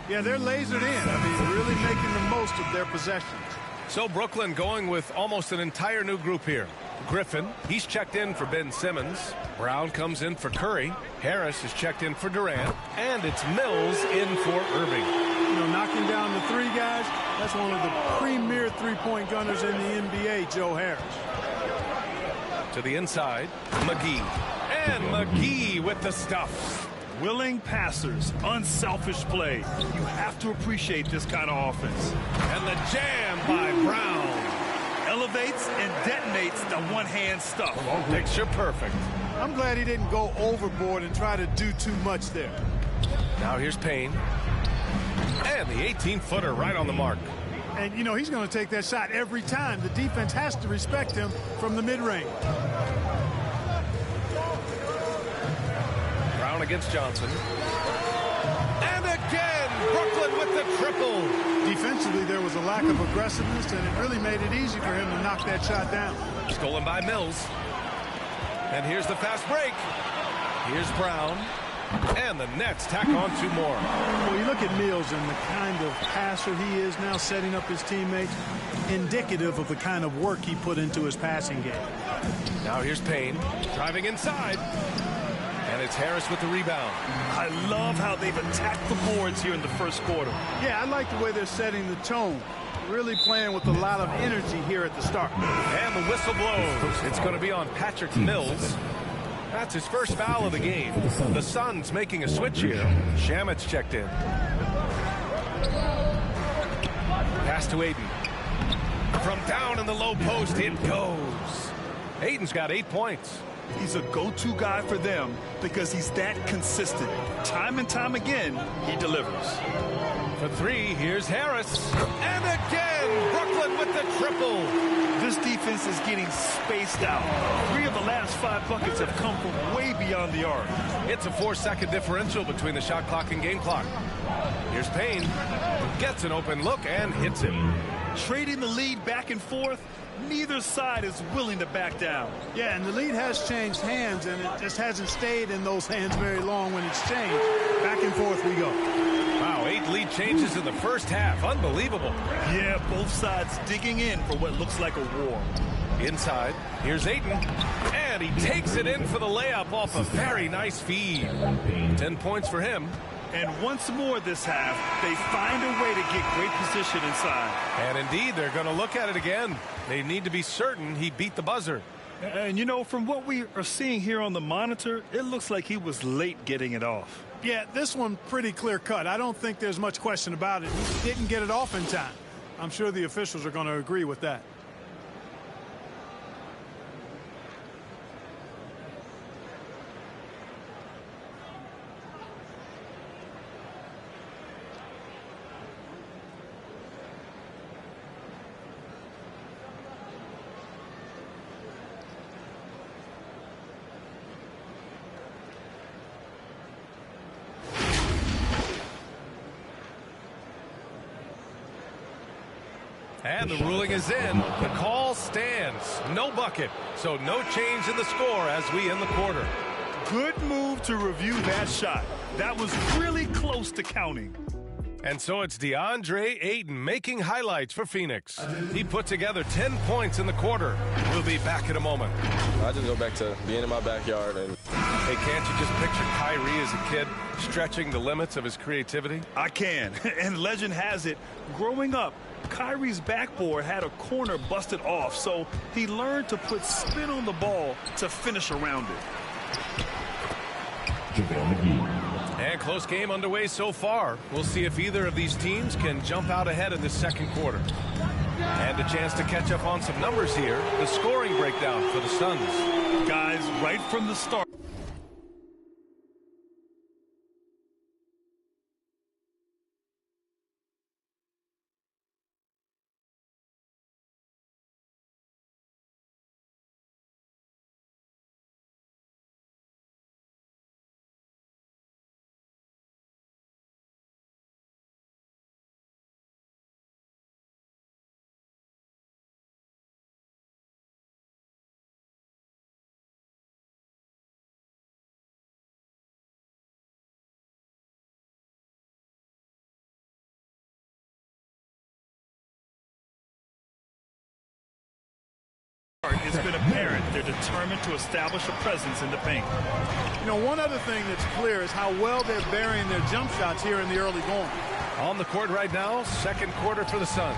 Yeah, they're lasered in. I mean, really making the most of their possessions. So Brooklyn going with almost an entire new group here. Griffin, he's checked in for Ben Simmons. Brown comes in for Curry. Harris is checked in for Durant. And it's Mills in for Irving. You know, knocking down the three guys, that's one of the premier three-point gunners in the NBA, Joe Harris. To the inside, McGee. And McGee with the stuff. Willing passers, unselfish play. You have to appreciate this kind of offense. And the jam by Brown. Elevates and detonates the one-hand stuff. Picture perfect. I'm glad he didn't go overboard and try to do too much there. Now here's Payne. And the 18-footer right on the mark. And, you know, he's going to take that shot every time. The defense has to respect him from the mid-range. Brown against Johnson. And again, Brooklyn with the triple. Defensively, there was a lack of aggressiveness, and it really made it easy for him to knock that shot down. Stolen by Mills. And here's the fast break. Here's Brown. And the Nets tack on two more. Well, you look at Mills and the kind of passer he is now, setting up his teammates, indicative of the kind of work he put into his passing game. Now here's Payne, driving inside. And it's Harris with the rebound. I love how they've attacked the boards here in the first quarter. Yeah, I like the way they're setting the tone. Really playing with a lot of energy here at the start. And the whistle blows. It's going to be on Patrick Mills. That's his first foul of the game. The Suns making a switch here. Shamit's checked in. Pass to Ayton. From down in the low post, it goes. Ayton's got 8 points. He's a go-to guy for them because he's that consistent. Time and time again, he delivers. For three, here's Harris. And again, Brooklyn with the triple. This defense is getting spaced out. 3 of the last 5 buckets have come from way beyond the arc. It's a 4-second differential between the shot clock and game clock. Here's Payne. Gets an open look and hits it. Trading the lead back and forth, neither side is willing to back down. Yeah, and the lead has changed hands, and it just hasn't stayed in those hands very long when it's changed. Back and forth we go. Wow, 8 lead changes in the first half. Unbelievable. Yeah, both sides digging in for what looks like a war. Inside, here's Ayton. And he takes it in for the layup off a very nice feed. 10 points for him. And once more this half, they find a way to get great position inside. And indeed, they're going to look at it again. They need to be certain he beat the buzzer. And, you know, from what we are seeing here on the monitor, it looks like he was late getting it off. Yeah, this one pretty clear cut. I don't think there's much question about it. He didn't get it off in time. I'm sure the officials are going to agree with that. And the ruling is in. The call stands. No bucket. So no change in the score as we end the quarter. Good move to review that shot. That was really close to counting. And so it's DeAndre Ayton making highlights for Phoenix. He put together 10 points in the quarter. We'll be back in a moment. I just go back to being in my backyard. And hey, can't you just picture Kyrie as a kid stretching the limits of his creativity? I can. And legend has it, growing up, Kyrie's backboard had a corner busted off, so he learned to put spin on the ball to finish around it. And close game underway so far. We'll see if either of these teams can jump out ahead in the second quarter. And a chance to catch up on some numbers here. The scoring breakdown for the Suns. Guys, right from the start. been apparent. They're determined to establish a presence in the paint. You know, one other thing that's clear is how well they're burying their jump shots here in the early going. On the court right now, second quarter for the Suns.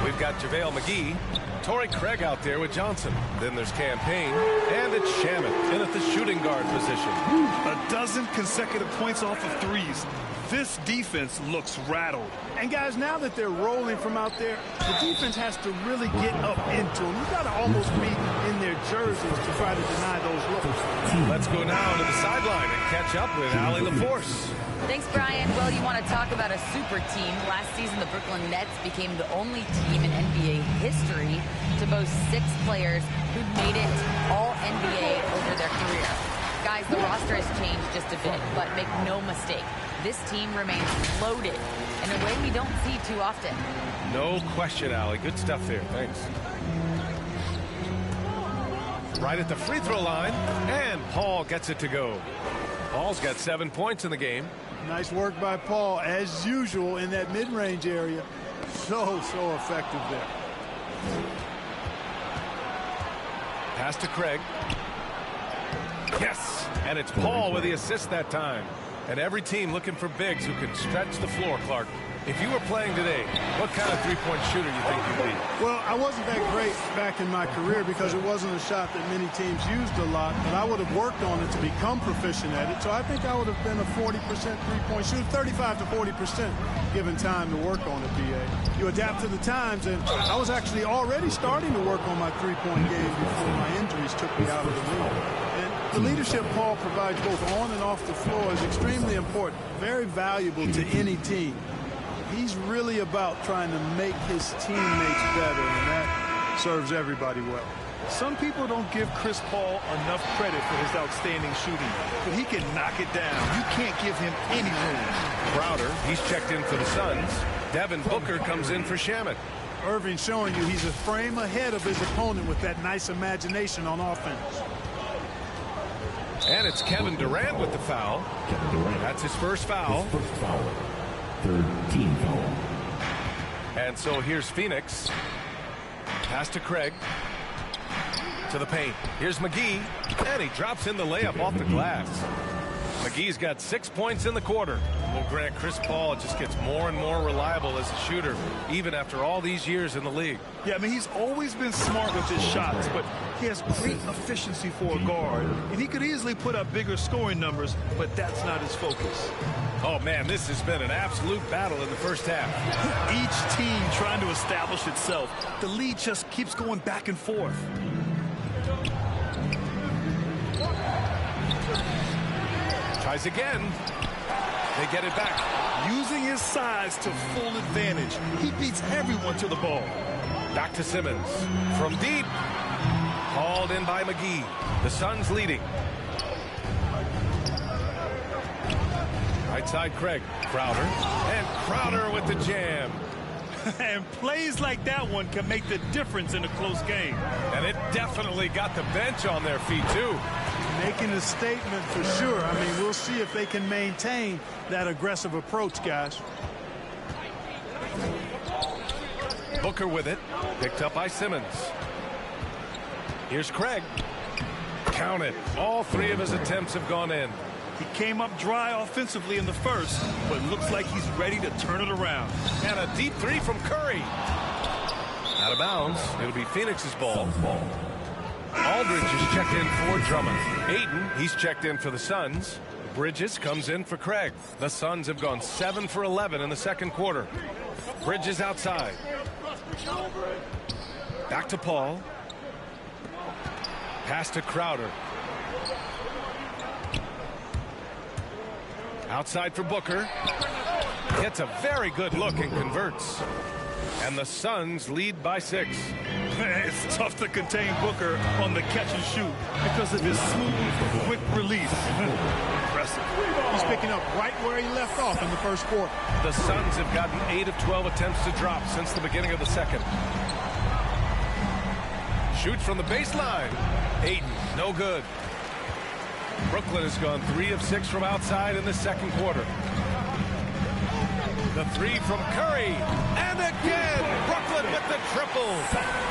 We've got JaVale McGee, Torrey Craig out there with Johnson. Then there's Campaign, and it's Shamet in at the shooting guard position. A dozen consecutive points off of threes. This defense looks rattled. And guys, now that they're rolling from out there, the defense has to really get up into them. You've got to almost be in their jerseys to try to deny those looks. Let's go now to the sideline and catch up with Allie LaForce. Thanks, Brian. Well, you want to talk about a super team. Last season, the Brooklyn Nets became the only team in NBA history to boast 6 players who'd made it all NBA over their career. Guys, the roster has changed just a bit, but make no mistake, this team remains loaded in a way we don't see too often. No question, Allie. Good stuff there. Thanks. Right at the free throw line, and Paul gets it to go. Paul's got 7 points in the game. Nice work by Paul, as usual, in that mid-range area. So effective there. Pass to Craig. Yes, and it's Paul with the assist that time. And every team looking for bigs who can stretch the floor, Clark. If you were playing today, what kind of three-point shooter you think you'd be? Well, I wasn't that great back in my career because it wasn't a shot that many teams used a lot, but I would have worked on it to become proficient at it. So I think I would have been a 40% three-point shooter, 35 to 40% given time to work on it, BA. You adapt to the times, and I was actually already starting to work on my three-point game before my injuries took me out of the league. And the leadership Paul provides both on and off the floor is extremely important, very valuable to any team. He's really about trying to make his teammates better, and that serves everybody well. Some people don't give Chris Paul enough credit for his outstanding shooting, but he can knock it down. You can't give him any room. Crowder, he's checked in for the Suns. Devin Booker comes in for Shamet. Irving showing you he's a frame ahead of his opponent with that nice imagination on offense. And it's Kevin Durant with the foul. That's his first foul. Third team foul. And so here's Phoenix. Pass to Craig. To the paint. Here's McGee. And he drops in the layup off the glass. McGee's got 6 points in the quarter. Well, Grant, Chris Paul just gets more and more reliable as a shooter, even after all these years in the league. Yeah, I mean, he's always been smart with his shots, but he has great efficiency for a guard. And he could easily put up bigger scoring numbers, but that's not his focus. Oh, man, this has been an absolute battle in the first half. Each team trying to establish itself. The lead just keeps going back and forth. Tries again. They get it back. Using his size to full advantage. He beats everyone to the ball. Back to Simmons. From deep. Hauled in by McGee. The Suns leading. Right side, Craig. Crowder. And Crowder with the jam. And plays like that one can make the difference in a close game. And it definitely got the bench on their feet, too. Making a statement for sure. I mean, we'll see if they can maintain that aggressive approach, guys. Booker with it. Picked up by Simmons. Here's Craig. Count it. All 3 of his attempts have gone in. He came up dry offensively in the first, but looks like he's ready to turn it around. And a deep 3 from Curry. Out of bounds. It'll be Phoenix's ball. Aldridge is checked in for Drummond. Ayton, he's checked in for the Suns. Bridges comes in for Craig. The Suns have gone 7 for 11 in the second quarter. Bridges outside. Back to Paul. Pass to Crowder. Outside for Booker. Gets a very good look and converts. And the Suns lead by 6. It's tough to contain Booker on the catch and shoot because of his smooth, quick release. Impressive. He's picking up right where he left off in the first quarter. The Suns have gotten 8 of 12 attempts to drop since the beginning of the second. Shoots from the baseline. Ayton, no good. Brooklyn has gone 3 of 6 from outside in the second quarter. The three from Curry. And again, Brooklyn with the triple.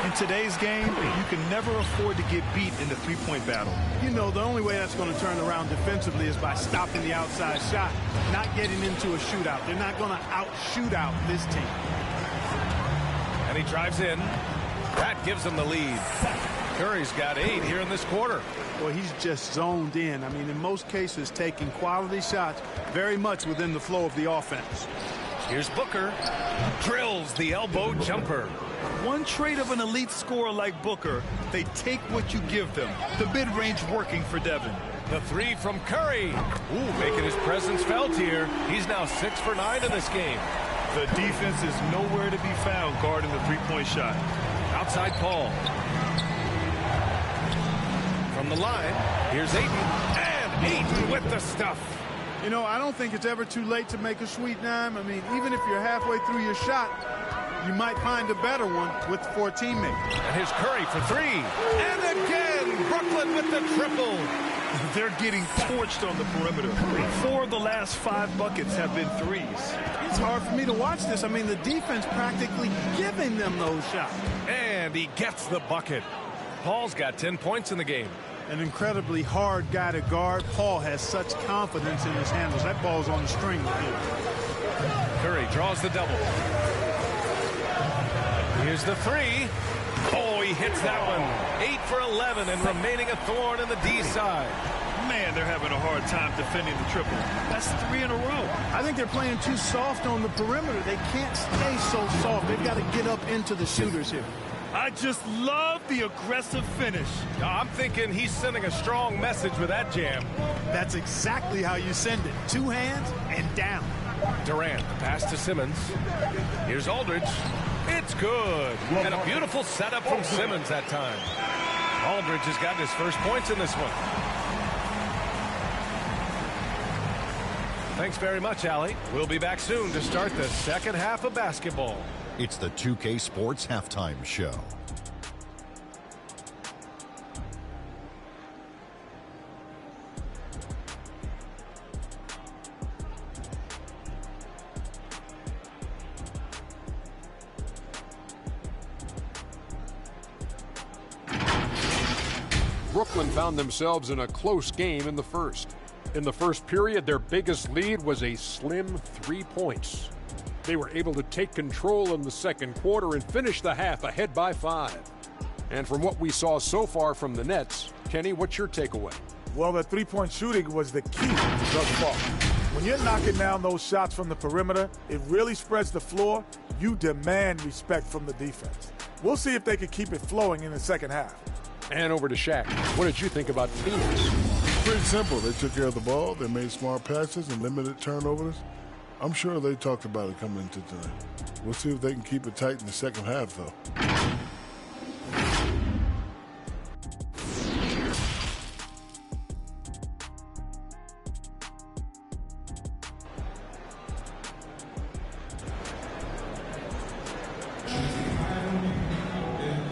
In today's game, you can never afford to get beat in the three-point battle. You know, the only way that's going to turn around defensively is by stopping the outside shot, not getting into a shootout. They're not going to out-shootout this team. And he drives in. That gives him the lead. Curry's got 8 here in this quarter. Well, he's just zoned in. I mean, in most cases, taking quality shots very much within the flow of the offense. Here's Booker. Drills the elbow jumper. One trait of an elite scorer like Booker, they take what you give them. The mid-range working for Devin. The three from Curry. Ooh, making his presence felt here. He's now 6 for 9 in this game. The defense is nowhere to be found guarding the three-point shot. Outside Paul. From the line, here's Ayton. And Ayton with the stuff. You know, I don't think it's ever too late to make a sweet dime. I mean, even if you're halfway through your shot, you might find a better one with 4 teammates. And here's Curry for 3. And again, Brooklyn with the triple. They're getting torched on the perimeter. 4 of the last 5 buckets have been threes. It's hard for me to watch this. I mean, the defense practically giving them those shots. And he gets the bucket. Paul's got 10 points in the game. An incredibly hard guy to guard. Paul has such confidence in his handles. That ball's on the string with him. Curry draws the double. Here's the 3. Oh, he hits that one. 8 for 11 and remaining a thorn in the D side. Man, they're having a hard time defending the triple. That's 3 in a row. I think they're playing too soft on the perimeter. They can't stay so soft. They've got to get up into the shooters here. I just love the aggressive finish. I'm thinking he's sending a strong message with that jam. That's exactly how you send it. 2 hands and down. Durant, the pass to Simmons. Here's Aldridge. It's good. And a beautiful setup from Simmons that time. Aldridge has gotten his first points in this one. Thanks very much, Allie. We'll be back soon to start the second half of basketball. It's the 2K Sports Halftime Show. Brooklyn found themselves in a close game in the first. In the first period, their biggest lead was a slim 3 points. They were able to take control in the second quarter and finish the half ahead by 5. And from what we saw so far from the Nets, Kenny, what's your takeaway? Well, the three-point shooting was the key thus far. When you're knocking down those shots from the perimeter, it really spreads the floor. You demand respect from the defense. We'll see if they can keep it flowing in the second half. And over to Shaq. What did you think about Phoenix? Pretty simple. They took care of the ball. They made smart passes and limited turnovers. I'm sure they talked about it coming into tonight. We'll see if they can keep it tight in the second half, though.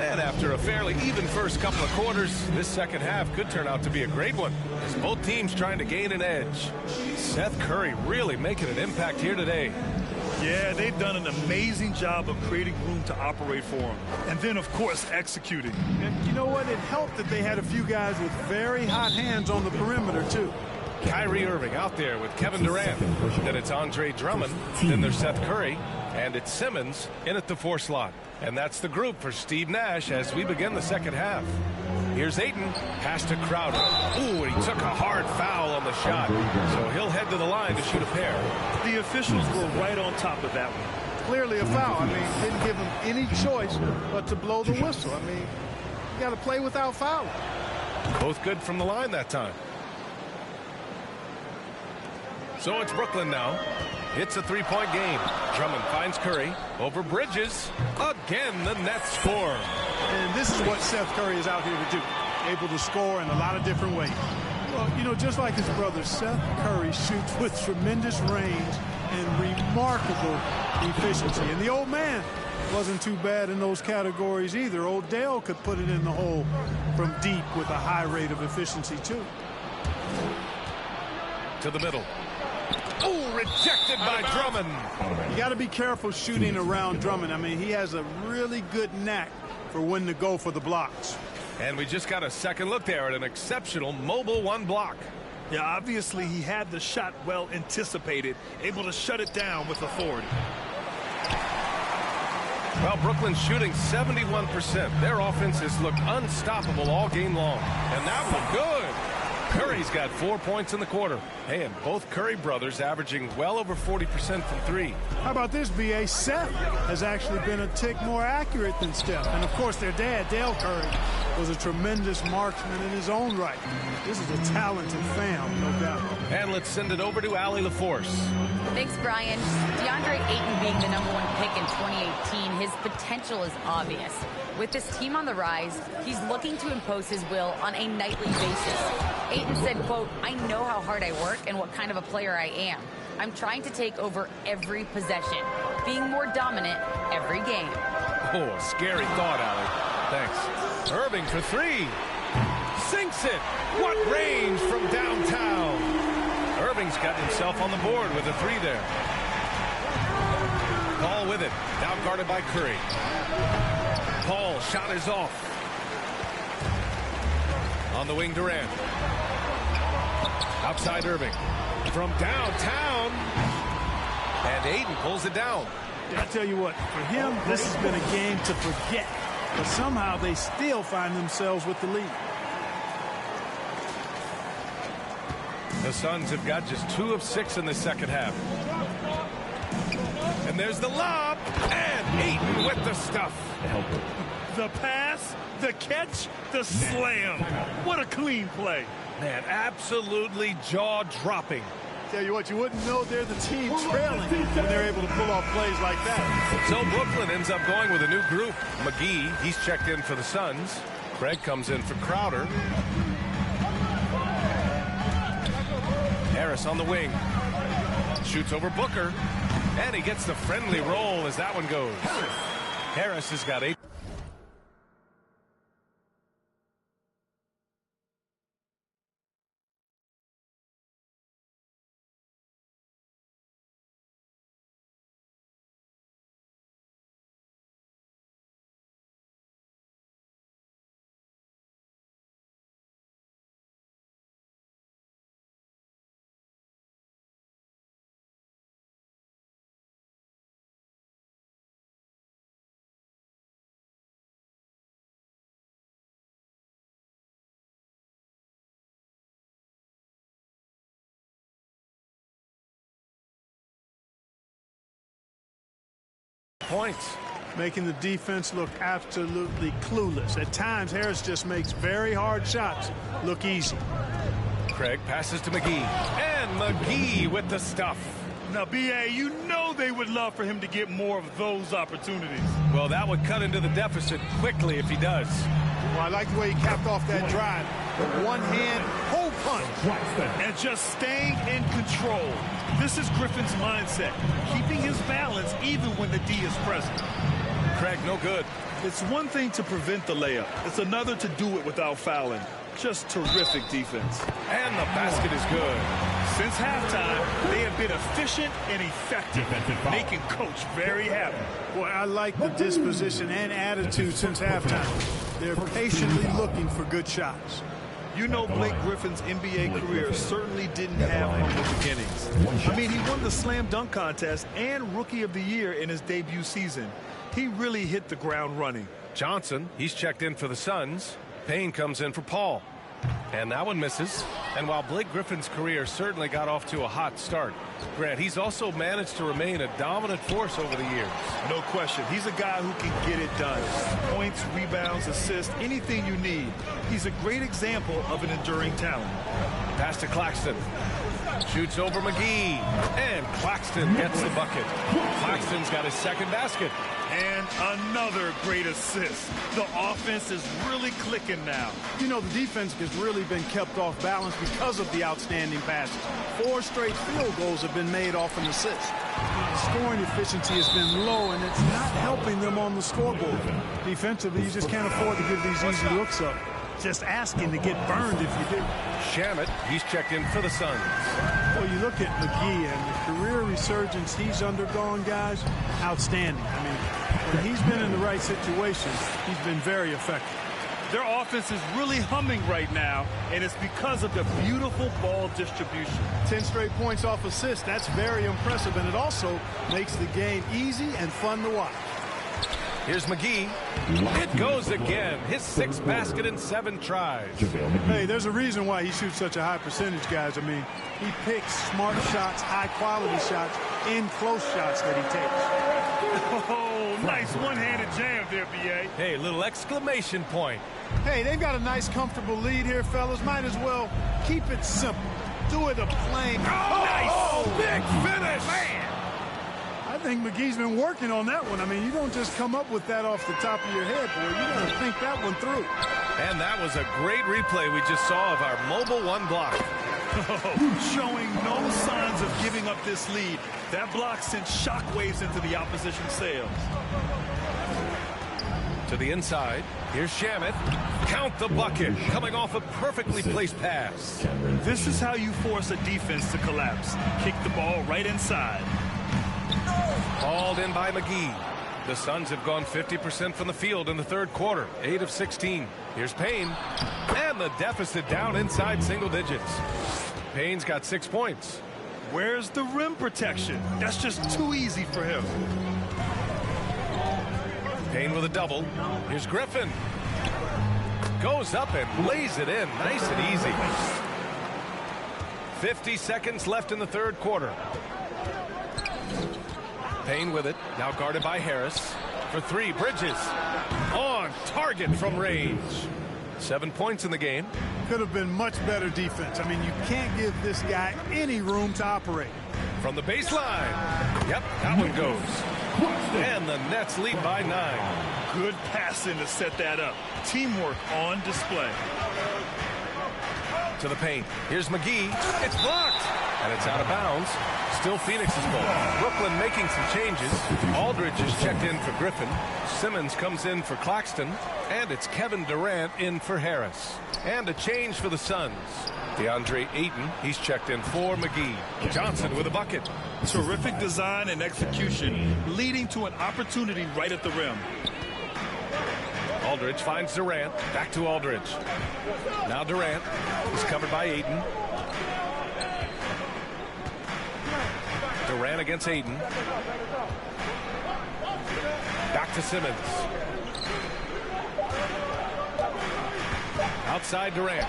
And after a fairly even first couple of quarters, this second half could turn out to be a great one, as both teams trying to gain an edge. Seth Curry really making an impact here today. Yeah, they've done an amazing job of creating room to operate for him. And then, of course, executing. And you know what? It helped that they had a few guys with very hot hands on the perimeter, too. Kyrie Irving out there with Kevin Durant. Then it's Andre Drummond. Then there's Seth Curry. And it's Simmons in at the 4 slot. And that's the group for Steve Nash as we begin the second half. Here's Ayton. Pass to Crowder. Ooh, and he took a hard foul on the shot. So he'll head to the line to shoot a pair. The officials were right on top of that one. Clearly a foul. I mean, didn't give him any choice but to blow the whistle. I mean, you got to play without fouling. Both good from the line that time. So it's Brooklyn now. It's a 3-point game. Drummond finds Curry over Bridges. Again, the Nets score. And this is what Seth Curry is out here to do. Able to score in a lot of different ways. Well, you know, just like his brother, Seth Curry shoots with tremendous range and remarkable efficiency. And the old man wasn't too bad in those categories either. Odell could put it in the hole from deep with a high rate of efficiency, too. To the middle. Oh, rejected by Drummond. You got to be careful shooting around Drummond. I mean, he has a really good knack for when to go for the blocks. And we just got a second look there at an exceptional mobile one block. Yeah, obviously he had the shot well anticipated, able to shut it down with authority. Well, Brooklyn's shooting 71%. Their offense has looked unstoppable all game long. And that was good. Curry's got 4 points in the quarter. Hey, and both Curry brothers averaging well over 40% from three. How about this, B.A.? Seth has actually been a tick more accurate than Steph. And, of course, their dad, Dale Curry, was a tremendous marksman in his own right. This is a talented fam, no doubt. And let's send it over to Allie LaForce. Thanks, Brian. DeAndre Ayton being the #1 pick in 2018, his potential is obvious. With this team on the rise, he's looking to impose his will on a nightly basis. Ayton said, quote, "I know how hard I work and what kind of a player I am. I'm trying to take over every possession, being more dominant every game." Oh, a scary thought, Allie. Thanks. Irving for three. Sinks it. What range from downtown. Irving's got himself on the board with a three there. Paul with it. Now guarded by Curry. Paul shot is off. On the wing, Durant. Outside Irving. From downtown. And Ayton pulls it down. I tell you what, for him, this has been a game to forget. But somehow they still find themselves with the lead. The Suns have got just 2 of 6 in the second half. And there's the lob. And Ayton with the stuff. The pass, the catch, the slam. What a clean play. Man, absolutely jaw-dropping. Tell you what, you wouldn't know they're the team trailing when they're able to pull off plays like that. So Brooklyn ends up going with a new group. McGee, he's checked in for the Suns. Craig comes in for Crowder. Harris on the wing. Shoots over Booker. And he gets the friendly roll as that one goes. Harris has got 8. Points. Making the defense look absolutely clueless. At times, Harris just makes very hard shots look easy. Craig passes to McGee. And McGee with the stuff. Now, B.A., you know they would love for him to get more of those opportunities. Well, that would cut into the deficit quickly if he does. Well, I like the way he capped off that drive. With one hand, whole punch. And just staying in control. This is Griffin's mindset, keeping his balance even when the D is present. Craig, no good. It's one thing to prevent the layup. It's another to do it without fouling. Just terrific defense. And the basket is good. Since halftime, they have been efficient and effective, making Coach very happy. Boy, I like the disposition and attitude since halftime. They're patiently looking for good shots. You know, Blake Griffin's NBA career certainly didn't have humble beginnings. I mean, he won the slam dunk contest and Rookie of the Year in his debut season. He really hit the ground running. Johnson, he's checked in for the Suns. Payne comes in for Paul. And that one misses. And while Blake Griffin's career certainly got off to a hot start, Grant, he's also managed to remain a dominant force over the years. No question. He's a guy who can get it done. Points, rebounds, assists, anything you need. He's a great example of an enduring talent. Pass to Claxton. Shoots over McGee. And Claxton gets the bucket. Claxton's got his second basket. And another great assist. The offense is really clicking now. You know, the defense has really been kept off balance because of the outstanding passes. 4 straight field goals have been made off an assist. The scoring efficiency has been low, and it's not helping them on the scoreboard. Defensively, you just can't afford to give these easy looks up. just asking to get burned if you do. Shamet, he's checked in for the Suns. Well, you look at McGee and the career resurgence he's undergone, guys, outstanding. I mean, when he's been in the right situations, he's been very effective. Their offense is really humming right now, and it's because of the beautiful ball distribution. 10 straight points off assists. That's very impressive, and it also makes the game easy and fun to watch. Here's McGee. It goes again. His 6th basket in 7 tries. Hey, there's a reason why he shoots such a high percentage, guys. I mean, he picks smart shots, high-quality shots, in close shots that he takes. Oh, nice one-handed jam there, B.A. Hey, little exclamation point. Hey, they've got a nice, comfortable lead here, fellas. Might as well keep it simple. Do it a plain. Oh, nice! Oh, big finish! Man! I think McGee's been working on that one. I mean, you don't just come up with that off the top of your head, boy. You got to think that one through. And that was a great replay we just saw of our mobile one block. Showing no signs of giving up this lead. That block sent shockwaves into the opposition sails. To the inside. Here's Shamet. Count the bucket. Coming off a perfectly placed pass. This is how you force a defense to collapse. Kick the ball right inside. Hauled in by McGee. The Suns have gone 50% from the field in the 3rd quarter. 8 of 16. Here's Payne. And the deficit down inside single digits. Payne's got 6 points. Where's the rim protection? That's just too easy for him. Payne with a double. Here's Griffin. Goes up and lays it in. Nice and easy. 50 seconds left in the 3rd quarter. Payne with it. Now guarded by Harris. For 3, Bridges. On target from range. 7 points in the game. Could have been much better defense. I mean, you can't give this guy any room to operate. From the baseline. Yep, that one goes. And the Nets lead by 9. Good passing to set that up. Teamwork on display. To the paint. Here's McGee. It's blocked. And it's out of bounds. Still Phoenix's ball. Brooklyn making some changes. Aldridge is checked in for Griffin. Simmons comes in for Claxton. And it's Kevin Durant in for Harris. And a change for the Suns. DeAndre Ayton, he's checked in for McGee. Johnson with a bucket. Terrific design and execution, leading to an opportunity right at the rim. Aldridge finds Durant. Back to Aldridge. Now Durant. He's covered by Ayton. Durant against Ayton. Back to Simmons. Outside Durant.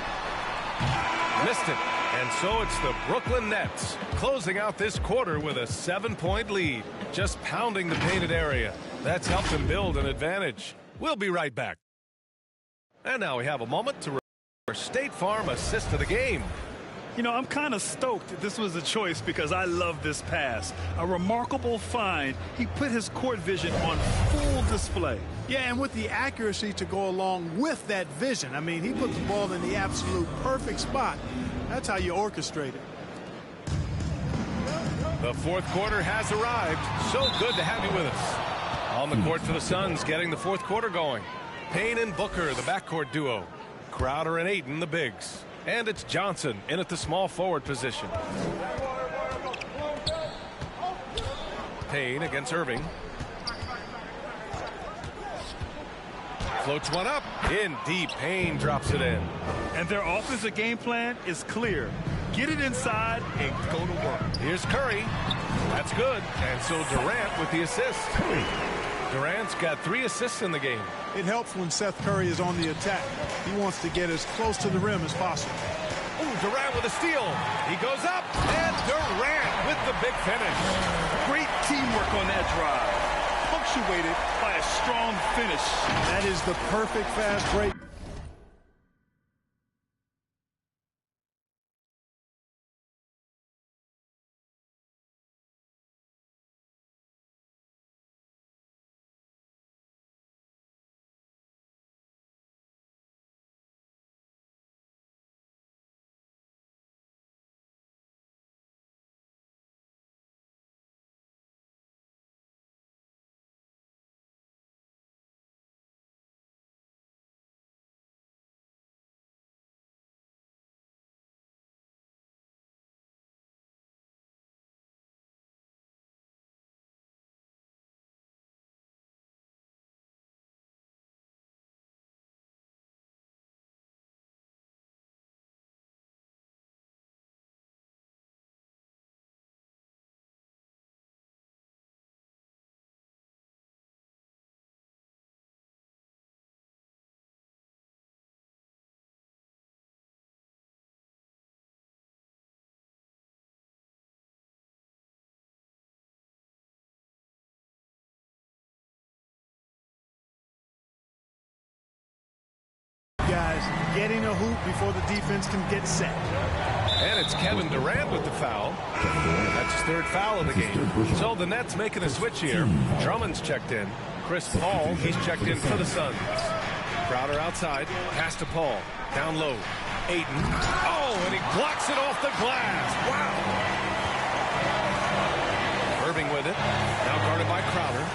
Missed it. And so it's the Brooklyn Nets closing out this quarter with a 7-point lead. Just pounding the painted area. That's helped them build an advantage. We'll be right back. And now we have a moment to State Farm assist to the game. You know, I'm kind of stoked that this was a choice because I love this pass. A remarkable find. He put his court vision on full display. Yeah, and with the accuracy to go along with that vision. I mean, he put the ball in the absolute perfect spot. That's how you orchestrate it. The 4th quarter has arrived. So good to have you with us. On the court for the Suns, getting the 4th quarter going. Payne and Booker, the backcourt duo. Crowder and Ayton, the bigs. And it's Johnson in at the small forward position. Payne against Irving. Floats one up. In deep. Payne drops it in. And their offensive game plan is clear. Get it inside and go to work. Here's Curry. That's good. And so Durant with the assist. Durant's got 3 assists in the game. It helps when Seth Curry is on the attack. He wants to get as close to the rim as possible. Ooh, Durant with a steal. He goes up, and Durant with the big finish. Great teamwork on that drive. Punctuated by a strong finish. That is the perfect fast break. getting a hoop before the defense can get set. And it's Kevin Durant with the foul. That's his third foul of the game. So the Nets making a switch here. Drummond's checked in. Chris Paul, he's checked in for the Suns. Crowder outside. Pass to Paul. Down low. Ayton. Oh, and he blocks it off the glass. Wow. Irving with it. Now guarded by Crowder.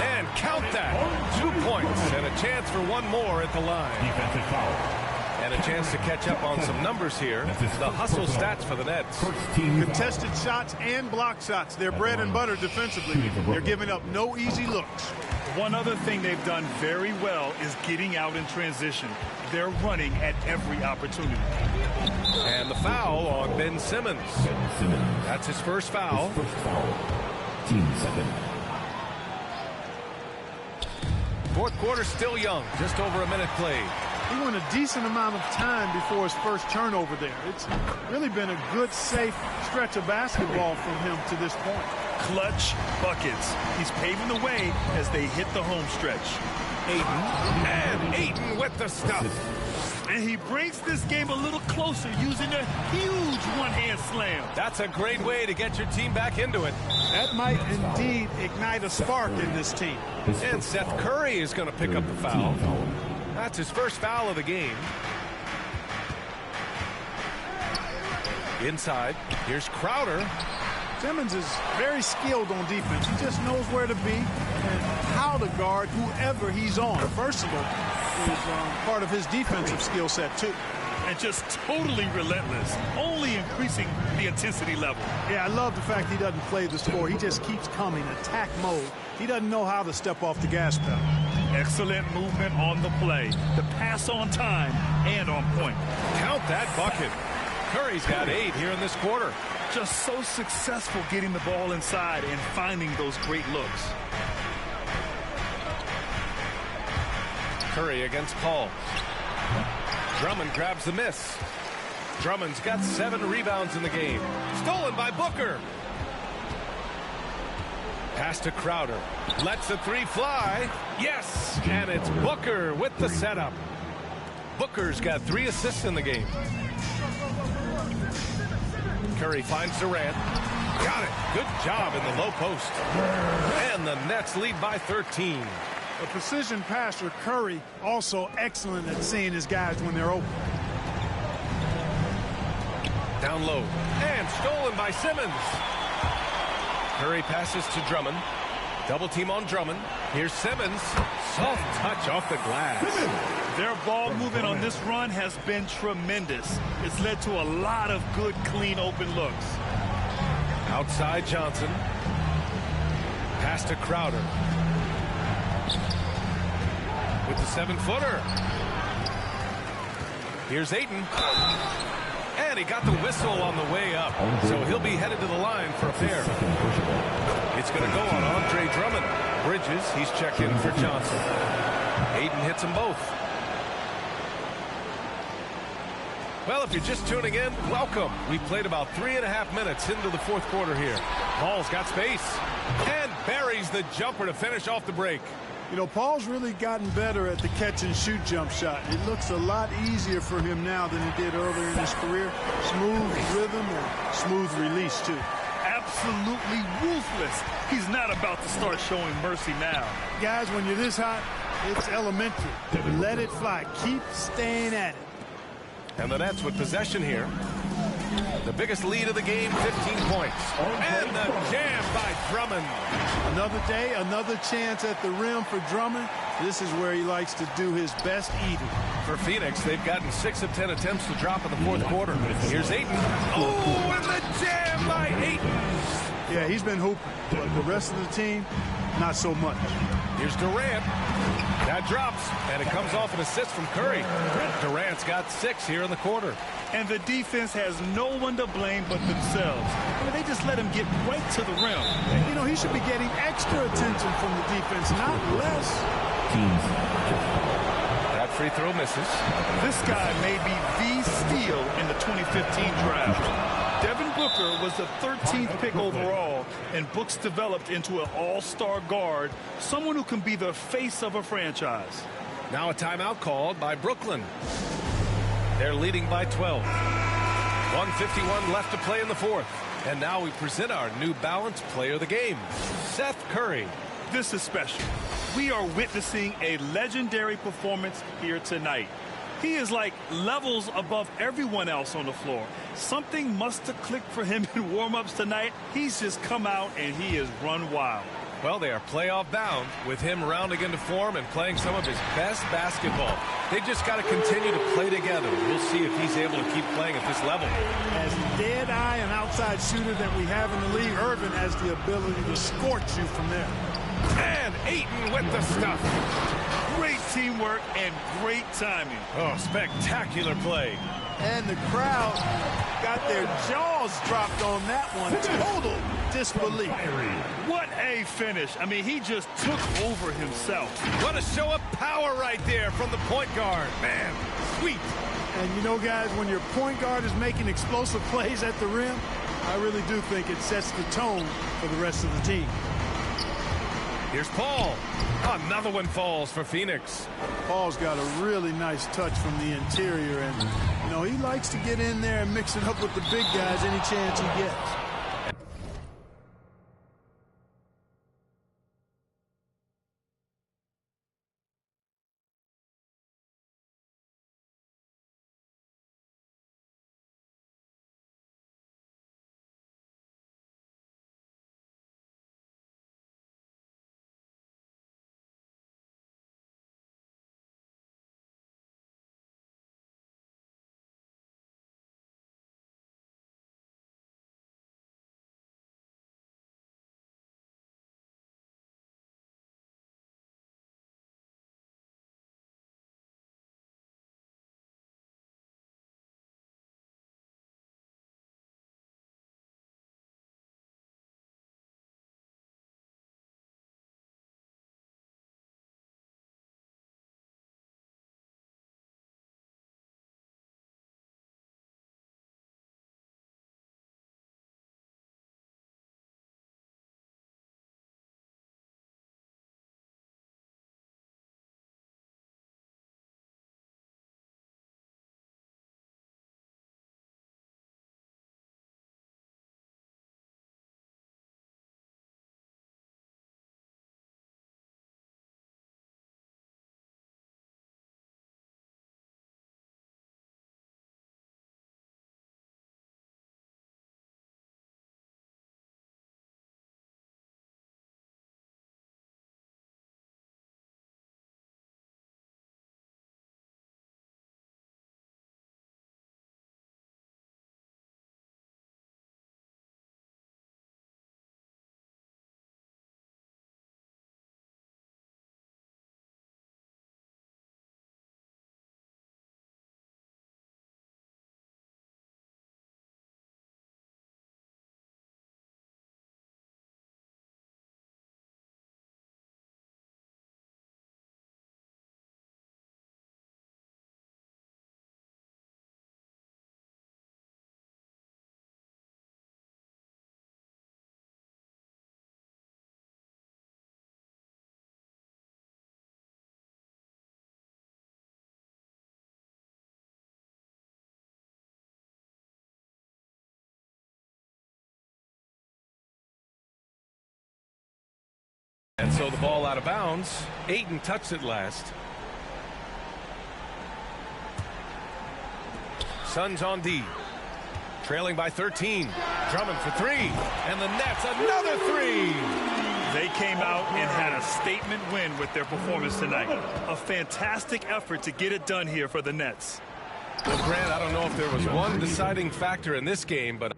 And count that. 2 points and a chance for one more at the line. Defensive foul. And a chance to catch up on some numbers here. The hustle stats for the Nets. Contested shots and block shots. They're bread and butter defensively. They're giving up no easy looks. One other thing they've done very well is getting out in transition. They're running at every opportunity. And the foul on Ben Simmons. That's his first foul. Team second. Fourth quarter still young. Just over a minute played. He went a decent amount of time before his first turnover there. It's really been a good, safe stretch of basketball from him to this point. Clutch buckets. He's paving the way as they hit the home stretch. Ayton with the stuff. And he brings this game a little closer using a huge one-hand slam. That's a great way to get your team back into it. That might indeed ignite a spark in this team. And Seth Curry is going to pick up the foul. That's his first foul of the game. Inside, here's Crowder. Simmons is very skilled on defense. He just knows where to be and how to guard whoever he's on. Versatile is part of his defensive skill set, too. And just totally relentless, only increasing the intensity level. Yeah, I love the fact he doesn't play the score. He just keeps coming, attack mode. He doesn't know how to step off the gas pedal. Excellent movement on the play. The pass on time and on point. Count that bucket. Curry's got 8 here in this quarter. Just so successful getting the ball inside and finding those great looks. Curry against Paul. Drummond grabs the miss. Drummond's got 7 rebounds in the game. Stolen by Booker. Pass to Crowder. Lets the 3 fly. Yes! And it's Booker with the setup. Booker's got 3 assists in the game. Curry finds Durant. Got it. Good job in the low post. And the Nets lead by 13. A precision passer, Curry, also excellent at seeing his guys when they're open. Down low. And stolen by Simmons. Curry passes to Drummond. Double team on Drummond. Here's Simmons. Soft touch off the glass. Their ball movement on this run has been tremendous. It's led to a lot of good, clean, open looks. Outside Johnson. Pass to Crowder. With the 7-footer. Here's Ayton. And he got the whistle on the way up. So he'll be headed to the line for a pair. It's going to go on Andre Drummond. Bridges, he's checked in for Johnson. Ayton hits them both. Well, if you're just tuning in, welcome. We played about 3.5 minutes into the fourth quarter here. Paul's got space and buries the jumper to finish off the break. You know, Paul's really gotten better at the catch-and-shoot jump shot. It looks a lot easier for him now than it did earlier in his career. Smooth rhythm and smooth release, too. Absolutely ruthless. He's not about to start showing mercy now. Guys, when you're this hot, it's elementary. Let it fly. Keep staying at it. And the Nets with possession here. The biggest lead of the game, 15 points. And the jam by Drummond. Another day, another chance at the rim for Drummond. This is where he likes to do his best eating. For Phoenix, they've gotten 6 of 10 attempts to drop in the fourth quarter. Here's Ayton. Oh, and the jam by Ayton. Yeah, he's been hooping, but the rest of the team, not so much. Here's Durant. That drops, and it comes off an assist from Curry. Durant's got 6 here in the quarter. And the defense has no one to blame but themselves. I mean, they just let him get right to the rim. And, you know, he should be getting extra attention from the defense, not less. That free throw misses. This guy may be the steal in the 2015 draft. Devin Booker was the 13th pick overall, and Books developed into an all-star guard, someone who can be the face of a franchise. Now a timeout called by Brooklyn. They're leading by 12. 1:51 left to play in the fourth. And now we present our New Balance Player of the Game, Seth Curry. This is special. We are witnessing a legendary performance here tonight. He is like levels above everyone else on the floor. Something must have clicked for him in warm-ups tonight. He's just come out and he has run wild. Well, they are playoff bound with him rounding into form and playing some of his best basketball. They just got to continue to play together. We'll see if he's able to keep playing at this level. As dead-eye and outside shooter that we have in the league, Irvin has the ability to scorch you from there. And Ayton with the stuff. Great teamwork and great timing. Oh, spectacular play. And the crowd got their jaws dropped on that one. Total disbelief. What a finish. I mean, he just took over himself. What a show of power right there from the point guard. Man, sweet. And you know, guys, when your point guard is making explosive plays at the rim, I really do think it sets the tone for the rest of the team. Here's Paul. Another one falls for Phoenix. Paul's got a really nice touch from the interior, and, you know, he likes to get in there and mix it up with the big guys any chance he gets. And so the ball out of bounds. Ayton touched it last. Suns on D. Trailing by 13. Drummond for three. And the Nets another three. They came out and had a statement win with their performance tonight. A fantastic effort to get it done here for the Nets. Well, Grant, I don't know if there was one deciding factor in this game, but